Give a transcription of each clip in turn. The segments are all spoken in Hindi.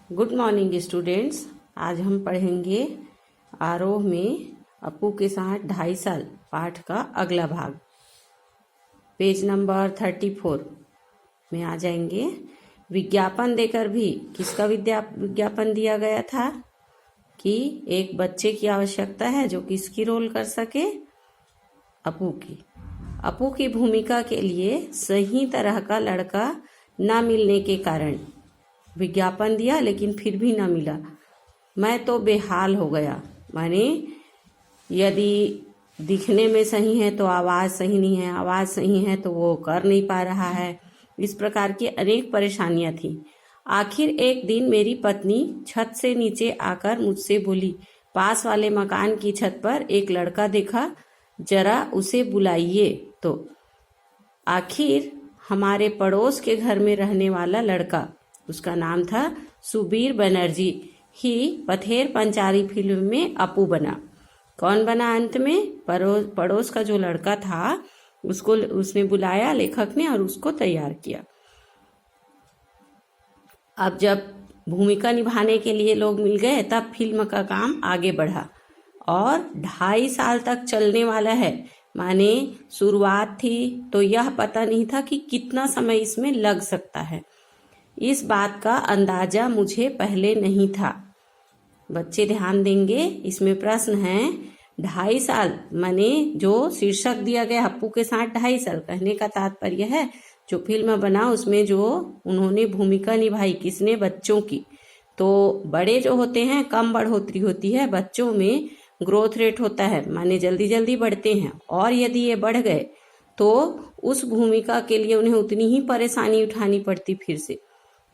Good morning students. आज हम पढ़ेंगे आरोह में अपू के साथ 2.5 साल पाठ का अगला भाग। पेज नंबर 34 में आ जाएंगे। विज्ञापन देकर भी किसका विज्ञापन दिया गया था कि एक बच्चे की आवश्यकता है जो किसकी रोल कर सके, अपू की। अपू की भूमिका के लिए सही तरह का लड़का न मिलने के कारण विज्ञापन दिया, लेकिन फिर भी ना मिला। मैं तो बेहाल हो गया। माने यदि दिखने में सही है तो आवाज़ सही नहीं है, आवाज़ सही है तो वो कर नहीं पा रहा है। इस प्रकार की अनेक परेशानियां थी। आखिर एक दिन मेरी पत्नी छत से नीचे आकर मुझसे बोली, पास वाले मकान की छत पर एक लड़का देखा, जरा उसे बुलाइए। तो आखिर हमारे पड़ोस के घर में रहने वाला लड़का, उसका नाम था सुबीर बनर्जी ही पथेर पंचारी फिल्म में अपू बना। कौन बना अंत में? पड़ोस का जो लड़का था उसको उसने बुलाया लेखक ने और उसको तैयार किया। अब जब भूमिका निभाने के लिए लोग मिल गए तब फिल्म का काम आगे बढ़ा और 2.5 साल तक चलने वाला है। माने शुरुआत थी तो यह पता नहीं था कि कितना समय इसमें लग सकता है। इस बात का अंदाजा मुझे पहले नहीं था। बच्चे ध्यान देंगे, इसमें प्रश्न है 2.5 साल माने जो शीर्षक दिया गया अपू के साथ 2.5 साल, कहने का तात्पर्य है जो फिल्म बना उसमें जो उन्होंने भूमिका निभाई किसने? बच्चों की। तो बड़े जो होते हैं कम बढ़ोतरी होती है, बच्चों में ग्रोथ रेट होता है, माने जल्दी जल्दी बढ़ते हैं। और यदि ये बढ़ गए तो उस भूमिका के लिए उन्हें उतनी ही परेशानी उठानी पड़ती फिर से।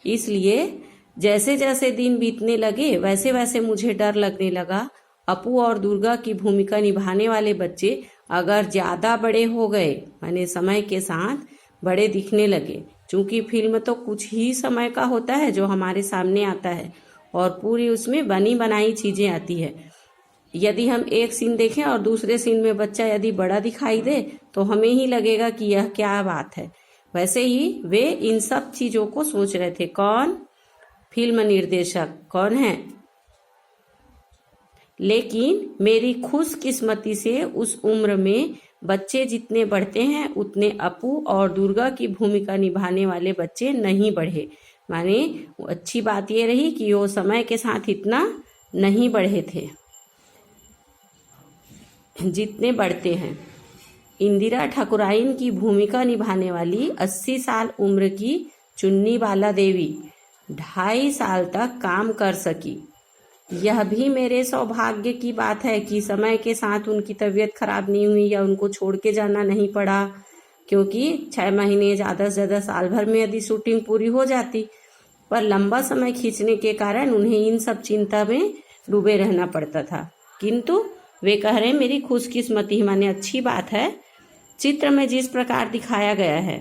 इसलिए जैसे जैसे दिन बीतने लगे वैसे वैसे मुझे डर लगने लगा। अपू और दुर्गा की भूमिका निभाने वाले बच्चे अगर ज्यादा बड़े हो गए, माने समय के साथ बड़े दिखने लगे, क्योंकि फिल्म तो कुछ ही समय का होता है जो हमारे सामने आता है और पूरी उसमें बनी बनाई चीजें आती है। यदि हम एक सीन देखें और दूसरे सीन में बच्चा यदि बड़ा दिखाई दे तो हमें ही लगेगा कि यह क्या बात है। वैसे ही वे इन सब चीजों को सोच रहे थे। कौन? फिल्म निर्देशक कौन है? लेकिन मेरी खुशकिस्मती से उस उम्र में बच्चे जितने बढ़ते हैं उतने अपू और दुर्गा की भूमिका निभाने वाले बच्चे नहीं बढ़े। माने अच्छी बात ये रही कि वो समय के साथ इतना नहीं बढ़े थे जितने बढ़ते हैं। इंदिरा ठाकुराइन की भूमिका निभाने वाली 80 साल उम्र की चुन्नी बाला देवी 2.5 साल तक काम कर सकी। यह भी मेरे सौभाग्य की बात है कि समय के साथ उनकी तबीयत खराब नहीं हुई या उनको छोड़ के जाना नहीं पड़ा, क्योंकि 6 महीने ज़्यादा से ज़्यादा साल भर में यदि शूटिंग पूरी हो जाती, पर लंबा समय खींचने के कारण उन्हें इन सब चिंता में डूबे रहना पड़ता था। किंतु वे कह रहे मेरी खुशकिस्मती, माने अच्छी बात है। चित्र में जिस प्रकार दिखाया गया है,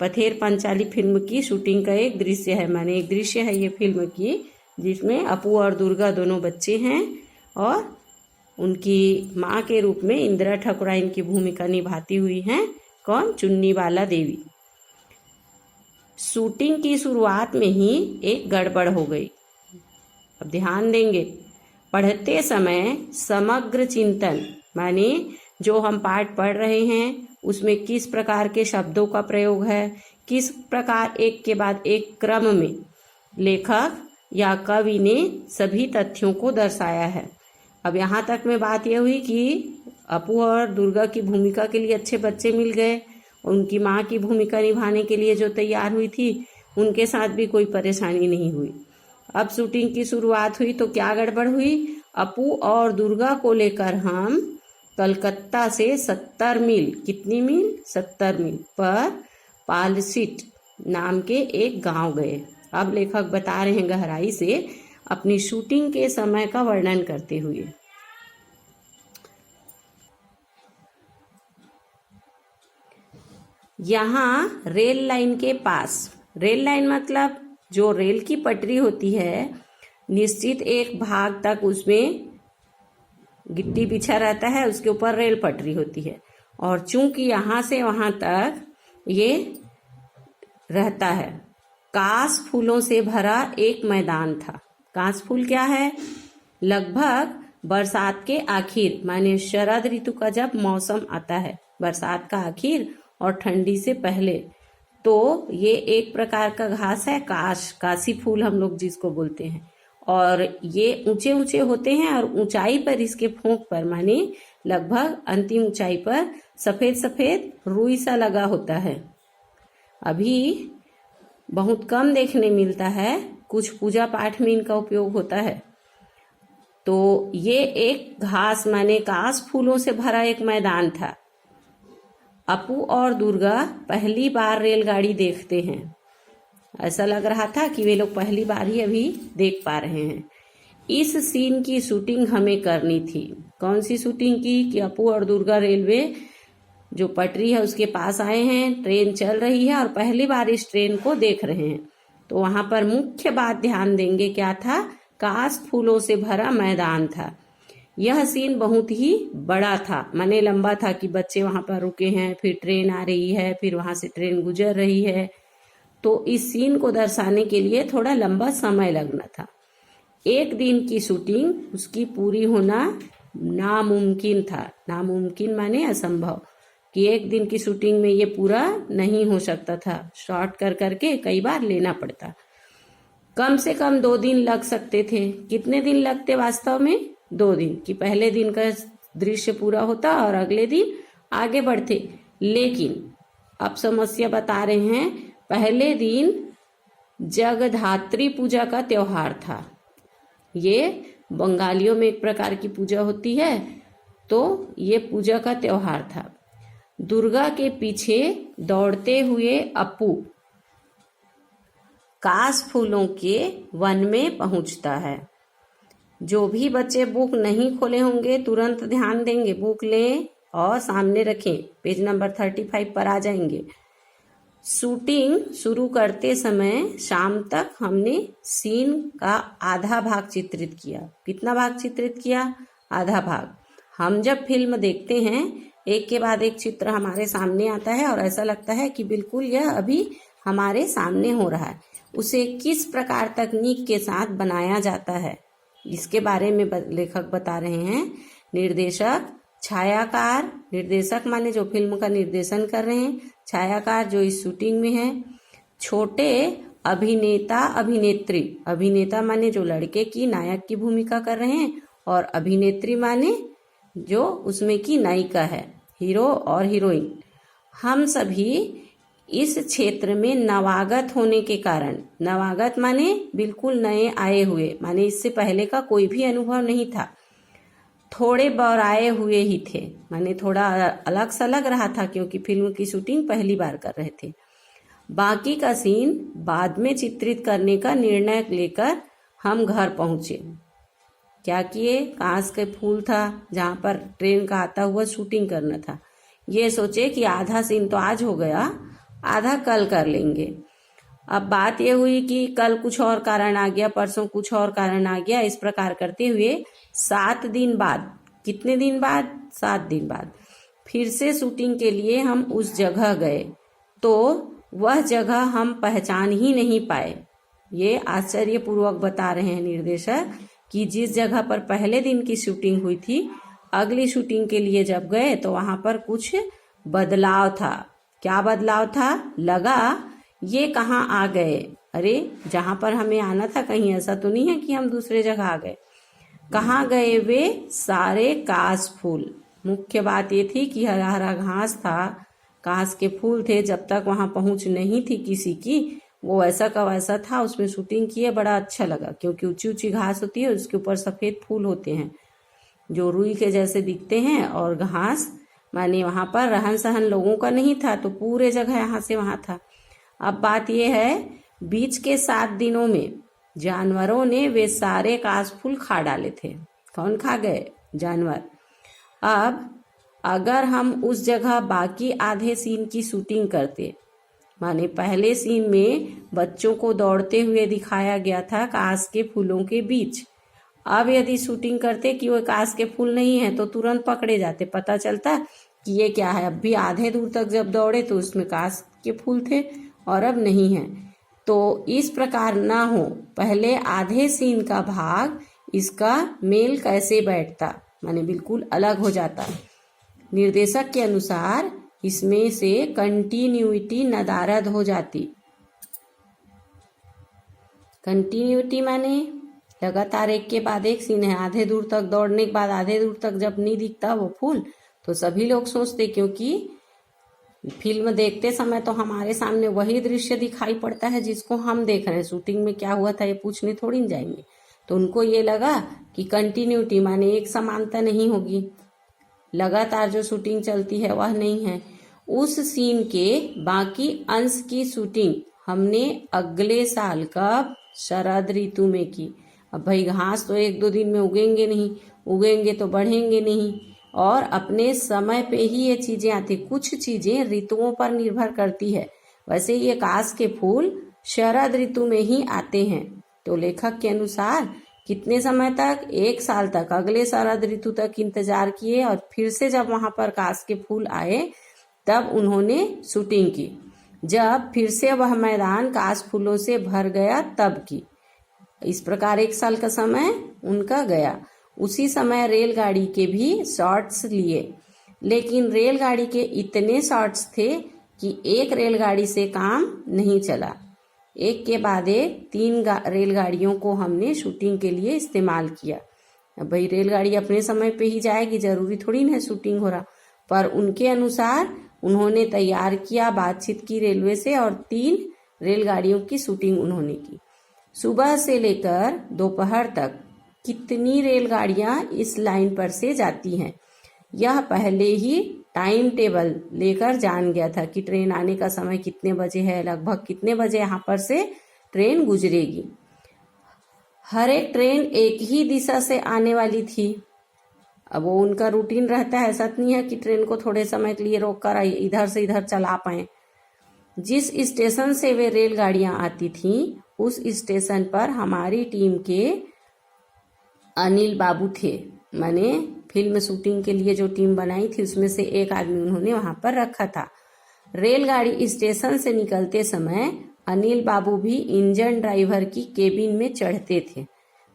पथेर पंचाली फिल्म की शूटिंग का एक दृश्य है, माने एक दृश्य है ये फिल्म की, जिसमें अपू और दुर्गा दोनों बच्चे हैं और उनकी माँ के रूप में इंदिरा ठाकुराइन की भूमिका निभाती हुई हैं कौन? चुन्नी बाला देवी। शूटिंग की शुरुआत में ही एक गड़बड़ हो गई। अब ध्यान देंगे, पढ़ते समय समग्र चिंतन, माने जो हम पाठ पढ़ रहे हैं उसमें किस प्रकार के शब्दों का प्रयोग है, किस प्रकार एक के बाद एक क्रम में लेखक या कवि ने सभी तथ्यों को दर्शाया है। अब यहाँ तक में बात यह हुई कि अपू और दुर्गा की भूमिका के लिए अच्छे बच्चे मिल गए, उनकी माँ की भूमिका निभाने के लिए जो तैयार हुई थी उनके साथ भी कोई परेशानी नहीं हुई। अब शूटिंग की शुरुआत हुई तो क्या गड़बड़ हुई? अपू और दुर्गा को लेकर हम कलकत्ता से 70 मील, कितनी मील? 70 मील पर पालसीट नाम के एक गांव गए। अब लेखक बता रहे हैं गहराई से अपनी शूटिंग के समय का वर्णन करते हुए। यहाँ रेल लाइन के पास, रेल लाइन मतलब जो रेल की पटरी होती है, निश्चित एक भाग तक उसमें गिट्टी बिछा रहता है, उसके ऊपर रेल पटरी होती है और चूंकि यहाँ से वहां तक ये रहता है, कास फूलों से भरा एक मैदान था। कास फूल क्या है? लगभग बरसात के आखिर माने शरद ऋतु का जब मौसम आता है, बरसात का आखिर और ठंडी से पहले, तो ये एक प्रकार का घास है, कासी फूल हम लोग जिसको बोलते हैं। और ये ऊंचे ऊंचे होते हैं और ऊंचाई पर इसके फोंक पर माने लगभग अंतिम ऊंचाई पर सफेद सफेद रुई सा लगा होता है। अभी बहुत कम देखने मिलता है, कुछ पूजा पाठ में इनका उपयोग होता है। तो ये एक घास माने कास फूलों से भरा एक मैदान था। अपू और दुर्गा पहली बार रेलगाड़ी देखते हैं। ऐसा लग रहा था कि वे लोग पहली बार ही अभी देख पा रहे हैं। इस सीन की शूटिंग हमें करनी थी। कौन सी शूटिंग की? कि अपू और दुर्गा रेलवे जो पटरी है उसके पास आए हैं, ट्रेन चल रही है और पहली बार इस ट्रेन को देख रहे हैं। तो वहां पर मुख्य बात ध्यान देंगे, क्या था? कास फूलों से भरा मैदान था। यह सीन बहुत ही बड़ा था, माने लंबा था कि बच्चे वहां पर रुके हैं, फिर ट्रेन आ रही है, फिर वहां से ट्रेन गुजर रही है। तो इस सीन को दर्शाने के लिए थोड़ा लंबा समय लगना था। एक दिन की शूटिंग उसकी पूरी होना नामुमकिन था। नामुमकिन माने असंभव, कि एक दिन की शूटिंग में ये पूरा नहीं हो सकता था। शॉर्ट कर करके कई बार लेना पड़ता। कम से कम 2 दिन लग सकते थे। कितने दिन लगते वास्तव में? 2 दिन, कि पहले दिन का दृश्य पूरा होता और अगले दिन आगे बढ़ते। लेकिन अब समस्या बता रहे हैं, पहले दिन जगधात्री पूजा का त्योहार था। ये बंगालियों में एक प्रकार की पूजा होती है, तो ये पूजा का त्योहार था। दुर्गा के पीछे दौड़ते हुए अपू कास फूलों के वन में पहुंचता है। जो भी बच्चे बुक नहीं खोले होंगे तुरंत ध्यान देंगे, बुक लें और सामने रखें, पेज नंबर 35 पर आ जाएंगे। शूटिंग शुरू करते समय शाम तक हमने सीन का आधा भाग चित्रित किया। कितना भाग चित्रित किया? आधा भाग। हम जब फिल्म देखते हैं, एक के बाद एक चित्र हमारे सामने आता है और ऐसा लगता है कि बिल्कुल यह अभी हमारे सामने हो रहा है। उसे किस प्रकार तकनीक के साथ बनाया जाता है, इसके बारे में लेखक बता रहे हैं। निर्देशक, छायाकार, निर्देशक माने जो फिल्म का निर्देशन कर रहे हैं, छायाकार जो इस शूटिंग में है, छोटे अभिनेता अभिनेत्री, अभिनेता माने जो लड़के की नायक की भूमिका कर रहे हैं और अभिनेत्री माने जो उसमें की नायिका है, हीरो और हीरोइन। हम सभी इस क्षेत्र में नवागत होने के कारण, नवागत माने बिल्कुल नए आए हुए, माने इससे पहले का कोई भी अनुभव नहीं था, थोड़े बौराए हुए ही थे, माने थोड़ा अलग सा लग रहा था क्योंकि फिल्म की शूटिंग पहली बार कर रहे थे। बाकी का सीन बाद में चित्रित करने का निर्णय लेकर हम घर पहुंचे। क्या किए? कांस के फूल था जहां पर ट्रेन का आता हुआ शूटिंग करना था। ये सोचे कि आधा सीन तो आज हो गया, आधा कल कर लेंगे। अब बात यह हुई कि कल कुछ और कारण आ गया, परसों कुछ और कारण आ गया। इस प्रकार करते हुए 7 दिन बाद, कितने दिन बाद? 7 दिन बाद फिर से शूटिंग के लिए हम उस जगह गए, तो वह जगह हम पहचान ही नहीं पाए। ये आश्चर्यपूर्वक बता रहे हैं निर्देशक कि जिस जगह पर पहले दिन की शूटिंग हुई थी, अगली शूटिंग के लिए जब गए तो वहां पर कुछ बदलाव था। क्या बदलाव था? लगा ये कहाँ आ गए? अरे जहां पर हमें आना था कहीं ऐसा तो नहीं है कि हम दूसरे जगह आ गए। कहाँ गए वे सारे कास फूल? मुख्य बात ये थी कि हरा हरा घास था, कास के फूल थे। जब तक वहां पहुंच नहीं थी किसी की, वो वैसा का वैसा था। उसमें शूटिंग किए, बड़ा अच्छा लगा क्योंकि ऊंची ऊंची घास होती है, उसके ऊपर सफेद फूल होते हैं जो रुई के जैसे दिखते हैं, और घास माने वहां पर रहन सहन लोगों का नहीं था, तो पूरे जगह यहाँ से वहां था। अब बात यह है, बीच के 7 दिनों में जानवरों ने वे सारे कास फूल खा डाले थे। कौन खा गए? जानवर। अब अगर हम उस जगह बाकी आधे सीन की शूटिंग करते, माने पहले सीन में बच्चों को दौड़ते हुए दिखाया गया था कास के फूलों के बीच, अब यदि शूटिंग करते कि वो कास के फूल नहीं है तो तुरंत पकड़े जाते, पता चलता कि ये क्या है। अब भी आधे दूर तक जब दौड़े तो उसमें कास के फूल थे और अब नहीं है। तो इस प्रकार ना हो, पहले आधे सीन का भाग इसका मेल कैसे बैठता, माने बिल्कुल अलग हो जाता। निर्देशक के अनुसार इसमें से कंटिन्यूटी नदारद हो जाती। कंटिन्यूटी माने लगातार एक के बाद एक सीन है, आधे दूर तक दौड़ने के बाद आधे दूर तक जब नहीं दिखता वो फूल, तो सभी लोग सोचते, क्योंकि फिल्म देखते समय तो हमारे सामने वही दृश्य दिखाई पड़ता है जिसको हम देख रहे हैं, शूटिंग में क्या हुआ था ये पूछने थोड़ी न जाएंगे। तो उनको ये लगा कि कंटिन्यूटी माने एक समानता नहीं होगी, लगातार जो शूटिंग चलती है वह नहीं है। उस सीन के बाकी अंश की शूटिंग हमने अगले साल कब, शरद ऋतु में की। अब भाई घास तो एक दो दिन में उगेंगे नहीं, उगेंगे तो बढ़ेंगे नहीं, और अपने समय पे ही ये चीजें आती। कुछ चीजें ऋतुओं पर निर्भर करती है, वैसे ये कास के फूल शरद ऋतु में ही आते हैं। तो लेखक के अनुसार कितने समय तक, 1 साल तक, अगले शरद ऋतु तक इंतजार किए, और फिर से जब वहां पर कास के फूल आए तब उन्होंने शूटिंग की। जब फिर से वह मैदान कास फूलों से भर गया तब की। इस प्रकार 1 साल का समय उनका गया। उसी समय रेलगाड़ी के भी शॉट्स लिए, लेकिन रेलगाड़ी के इतने शॉट्स थे कि एक रेलगाड़ी से काम नहीं चला। एक के बाद एक 3 रेलगाड़ियों को हमने शूटिंग के लिए इस्तेमाल किया। अब भाई रेलगाड़ी अपने समय पे ही जाएगी, जरूरी थोड़ी ना शूटिंग हो रहा, पर उनके अनुसार उन्होंने तैयार किया, बातचीत की रेलवे से, और 3 रेलगाड़ियों की शूटिंग उन्होंने की। सुबह से लेकर दोपहर तक कितनी रेलगाड़ियां इस लाइन पर से जाती हैं, यह पहले ही टाइम टेबल लेकर जान गया था कि ट्रेन आने का समय कितने बजे है, लगभग कितने बजे यहाँ पर से ट्रेन गुजरेगी। हर एक ट्रेन एक ही दिशा से आने वाली थी। अब वो उनका रूटीन रहता है, ऐसा नहीं है कि ट्रेन को थोड़े समय के लिए रोक कर इधर से इधर चला पाए। जिस स्टेशन से वे रेलगाड़ियां आती थीं, उस स्टेशन पर हमारी टीम के अनिल बाबू थे। मैंने फिल्म शूटिंग के लिए जो टीम बनाई थी उसमें से एक आदमी उन्होंने वहां पर रखा था। रेलगाड़ी स्टेशन से निकलते समय अनिल बाबू भी इंजन ड्राइवर की केबिन में चढ़ते थे,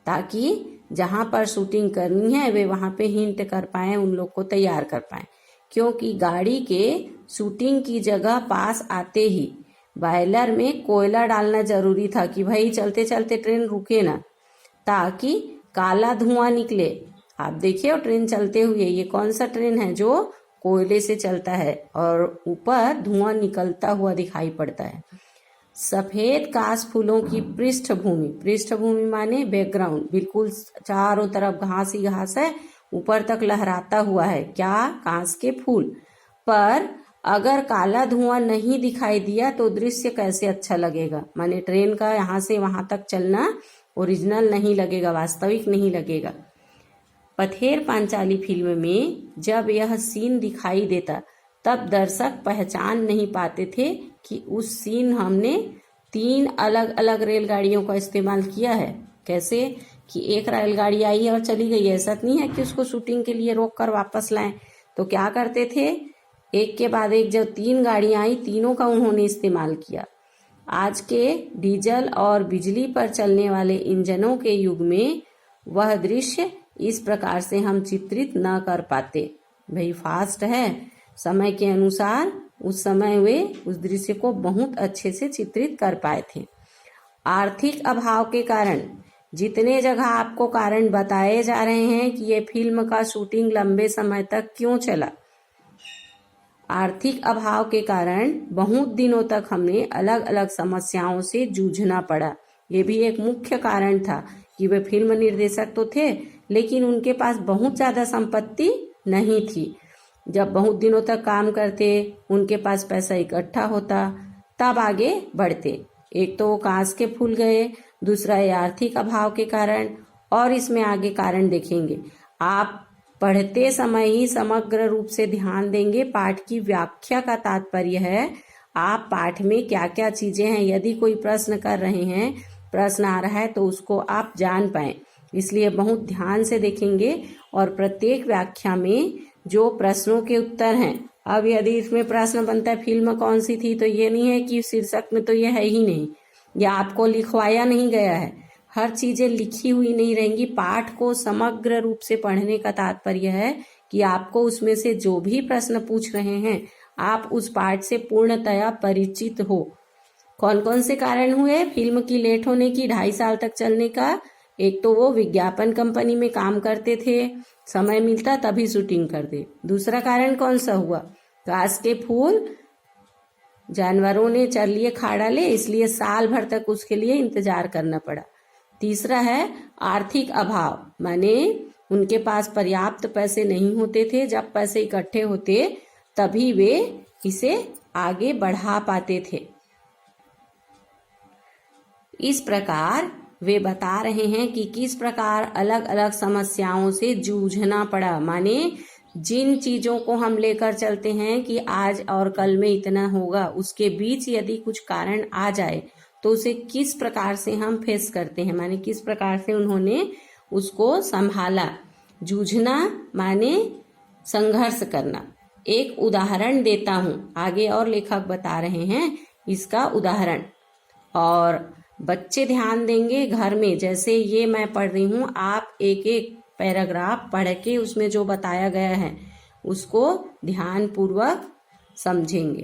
ताकि जहां पर शूटिंग करनी है वे वहां पे हिंट कर पाए, उन लोग को तैयार कर पाए। क्योंकि गाड़ी के शूटिंग की जगह पास आते ही बॉयलर में कोयला डालना जरूरी था कि भाई चलते चलते ट्रेन रुके ना, ताकि काला धुआं निकले। आप देखिए ट्रेन चलते हुए, ये कौन सा ट्रेन है जो कोयले से चलता है और ऊपर धुआं निकलता हुआ दिखाई पड़ता है। सफेद कास फूलों की पृष्ठभूमि, पृष्ठभूमि माने बैकग्राउंड, बिल्कुल चारों तरफ घास ही घास है, ऊपर तक लहराता हुआ है। क्या? कांस के फूल। पर अगर काला धुआं नहीं दिखाई दिया तो दृश्य कैसे अच्छा लगेगा, माने ट्रेन का यहाँ से वहां तक चलना ओरिजिनल नहीं लगेगा, वास्तविक नहीं लगेगा। पथेर पांचाली फिल्म में जब यह सीन दिखाई देता तब दर्शक पहचान नहीं पाते थे कि उस सीन हमने 3 अलग अलग रेलगाड़ियों का इस्तेमाल किया है। कैसे कि एक रेलगाड़ी आई और चली गई, ऐसा नहीं है कि उसको शूटिंग के लिए रोक कर वापस लाएं। तो क्या करते थे, एक के बाद एक जब 3 गाड़ियां आई, तीनों का उन्होंने इस्तेमाल किया। आज के डीजल और बिजली पर चलने वाले इंजनों के युग में वह दृश्य इस प्रकार से हम चित्रित न कर पाते। भाई फास्ट है, समय के अनुसार उस समय वे उस दृश्य को बहुत अच्छे से चित्रित कर पाए थे। आर्थिक अभाव के कारण जितने जगह आपको कारण बताए जा रहे हैं कि ये फिल्म का शूटिंग लंबे समय तक क्यों चला, आर्थिक अभाव के कारण बहुत दिनों तक हमने अलग अलग समस्याओं से जूझना पड़ा। ये भी एक मुख्य कारण था कि वे फिल्म निर्देशक तो थे, लेकिन उनके पास बहुत ज्यादा संपत्ति नहीं थी। जब बहुत दिनों तक काम करते, उनके पास पैसा इकट्ठा होता, तब आगे बढ़ते। एक तो वो कांस के फूल गए, दूसरा ये आर्थिक अभाव के कारण, और इसमें आगे कारण देखेंगे। आप पढ़ते समय ही समग्र रूप से ध्यान देंगे। पाठ की व्याख्या का तात्पर्य है आप पाठ में क्या क्या चीजें हैं, यदि कोई प्रश्न कर रहे हैं, प्रश्न आ रहा है तो उसको आप जान पाएं। इसलिए बहुत ध्यान से देखेंगे और प्रत्येक व्याख्या में जो प्रश्नों के उत्तर हैं, अब यदि इसमें प्रश्न बनता है फिल्म कौन सी थी, तो ये नहीं है कि शीर्षक में तो ये है ही नहीं, या आपको लिखवाया नहीं गया है। हर चीजें लिखी हुई नहीं रहेंगी। पाठ को समग्र रूप से पढ़ने का तात्पर्य है कि आपको उसमें से जो भी प्रश्न पूछ रहे हैं आप उस पाठ से पूर्णतया परिचित हो। कौन कौन से कारण हुए फिल्म की लेट होने की, 2.5 साल तक चलने का? एक तो वो विज्ञापन कंपनी में काम करते थे, समय मिलता तभी शूटिंग करते। दूसरा कारण कौन सा हुआ? घास के फूल जानवरों ने चर लिए खा डाले, इसलिए साल भर तक उसके लिए इंतजार करना पड़ा। तीसरा है आर्थिक अभाव, माने उनके पास पर्याप्त पैसे नहीं होते थे। जब पैसे इकट्ठे होते तभी वे इसे आगे बढ़ा पाते थे। इस प्रकार वे बता रहे हैं कि किस प्रकार अलग अलग समस्याओं से जूझना पड़ा। माने जिन चीजों को हम लेकर चलते हैं कि आज और कल में इतना होगा, उसके बीच यदि कुछ कारण आ जाए तो उसे किस प्रकार से हम फेस करते हैं, माने किस प्रकार से उन्होंने उसको संभाला। जूझना माने संघर्ष करना। एक उदाहरण देता हूं, आगे और लेखक बता रहे हैं इसका उदाहरण, और बच्चे ध्यान देंगे घर में। जैसे ये मैं पढ़ रही हूं, आप एक एक पैराग्राफ पढ़ के उसमें जो बताया गया है उसको ध्यान पूर्वक समझेंगे।